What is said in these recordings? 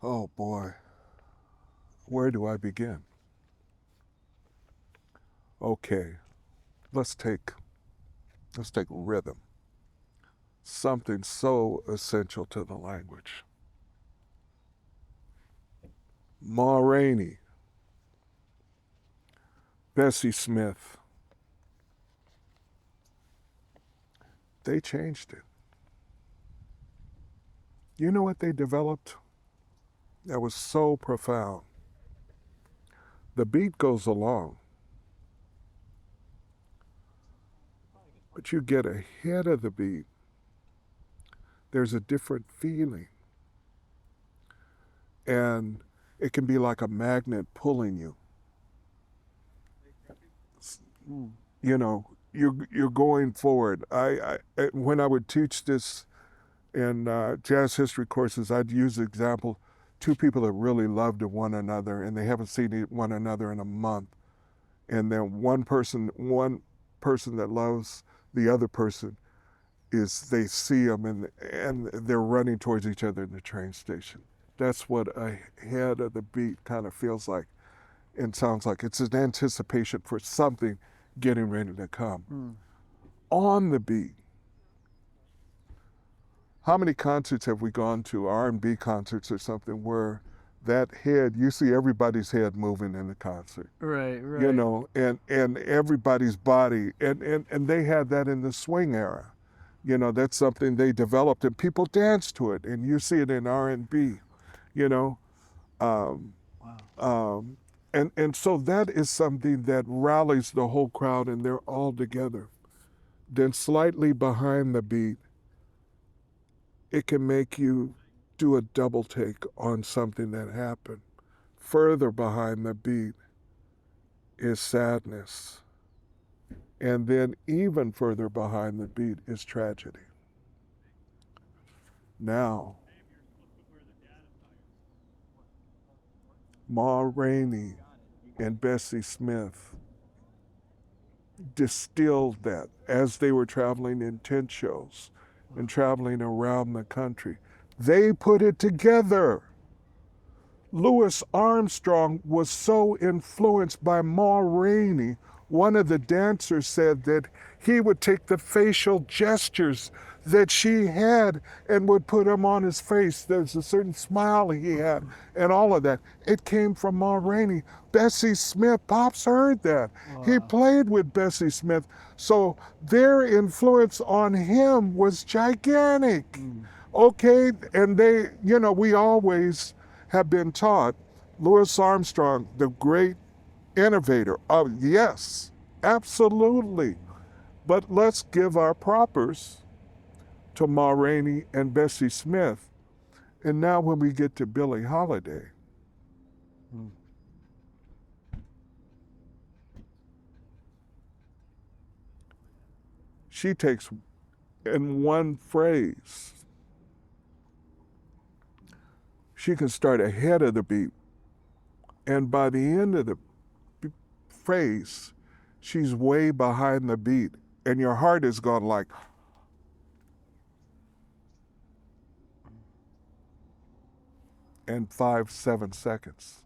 Oh boy, where do I begin? Okay, let's take rhythm. Something so essential to the language. Ma Rainey, Bessie Smith, they changed it. You know what they developed that was so profound? The beat goes along, but you get ahead of the beat, there's a different feeling. And it can be like a magnet pulling you. You know, you're going forward. When I would teach this in jazz history courses, I'd use the example: two people that really loved one another and they haven't seen one another in a month, and then one person that loves the other person is they see them and they're running towards each other in the train station. That's what ahead of the beat kind of feels like and sounds like. It's an anticipation for something getting ready to come. On the beat, how many concerts have we gone to, R&B concerts or something, where that head, you see everybody's head moving in the concert, Right. you know, and everybody's body, and they had that in the swing era. You know, that's something they developed, and people dance to it, and you see it in R&B, you know. Um, Wow. and so that is something that rallies the whole crowd, and they're all together. Then slightly behind the beat, it can make you do a double take on something that happened. Further behind the beat is sadness. And then even further behind the beat is tragedy. Now, Ma Rainey and Bessie Smith distilled that as they were traveling in tent shows and traveling around the country. They put it together. Louis Armstrong was so influenced by Ma Rainey. One of the dancers said that he would take the facial gestures that she had and would put them on his face. There's a certain smile he had and all of that. It came from Ma Rainey. Bessie Smith, Pops heard that. Wow. He played with Bessie Smith. So their influence on him was gigantic. Okay, and they, you know, we always have been taught Louis Armstrong, the great innovator. Oh, yes, absolutely. But let's give our propers to Ma Rainey and Bessie Smith. And now when we get to Billie Holiday, she takes in one phrase, she can start ahead of the beat. And by the end of the phrase, she's way behind the beat. And your heart is gone like, in 5, 7 seconds.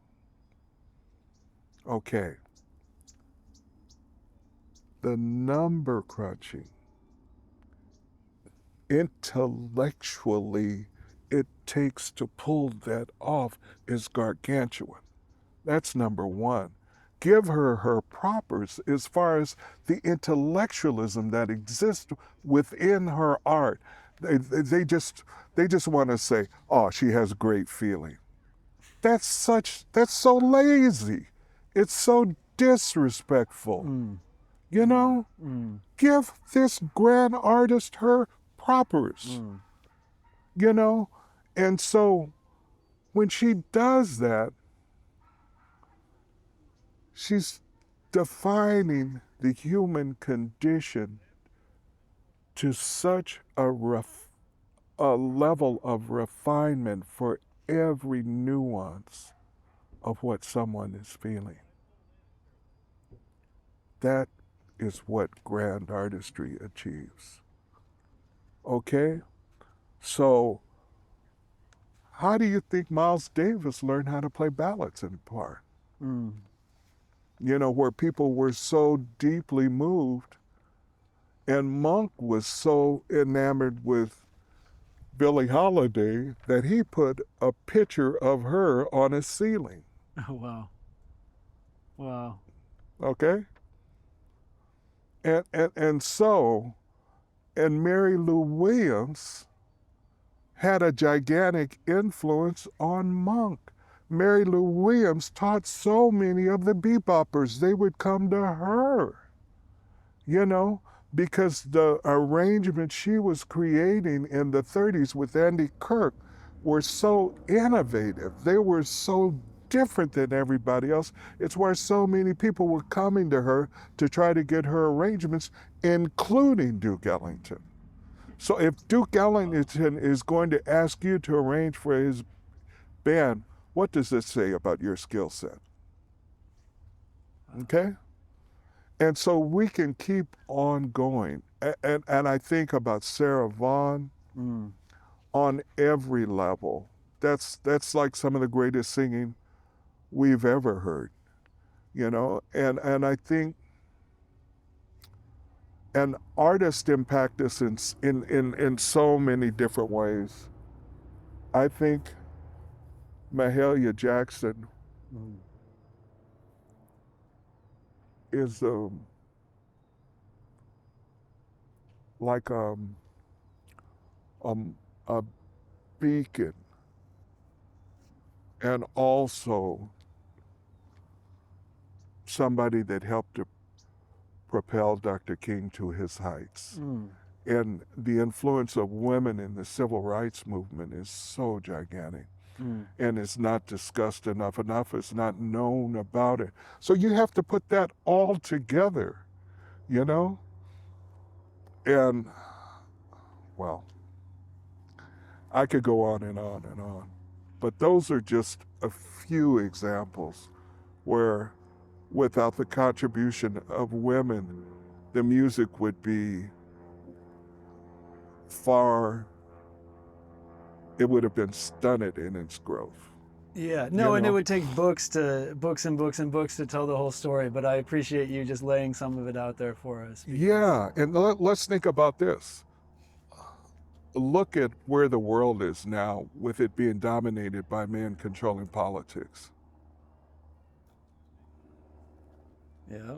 Okay. The number crunching, intellectually, it takes to pull that off is gargantuan. That's number one. Give her her propers as far as the intellectualism that exists within her art. They just want to say, oh, she has great feeling. That's so lazy. It's so disrespectful. You know? Give this grand artist her propers. You know? And so when she does that, she's defining the human condition to such a level of refinement for every nuance of what someone is feeling. That is what grand artistry achieves. Okay? So, How do you think Miles Davis learned how to play ballads in part? You know, where people were so deeply moved, and Monk was so enamored with Billie Holiday that he put a picture of her on his ceiling. Oh, wow. Wow. Okay? And so, and Mary Lou Williams had a gigantic influence on Monk. Mary Lou Williams taught so many of the beboppers. They would come to her, you know, because the arrangements she was creating in the 30s with Andy Kirk were so innovative. They were so different than everybody else. It's why so many people were coming to her to try to get her arrangements, including Duke Ellington. So if Duke Ellington is going to ask you to arrange for his band, what does this say about your skill set? Okay? And so we can keep on going. And I think about Sarah Vaughan on every level. That's like some of the greatest singing we've ever heard, you know? And I think and artists impact us in so many different ways. I think Mahalia Jackson is like um, a beacon and also somebody that helped to propel Dr. King to his heights. And the influence of women in the civil rights movement is so gigantic. And it's not discussed enough. Enough is not known about it. So you have to put that all together, you know? And, well, I could go on and on and on. But those are just a few examples where, without the contribution of women, the music would be far, it would have been stunted in its growth. Yeah, no, You and it know? would take books and books and books to tell the whole story, but I appreciate you just laying some of it out there for us. Yeah, and let's think about this. Look at where the world is now with it being dominated by men controlling politics. Yeah.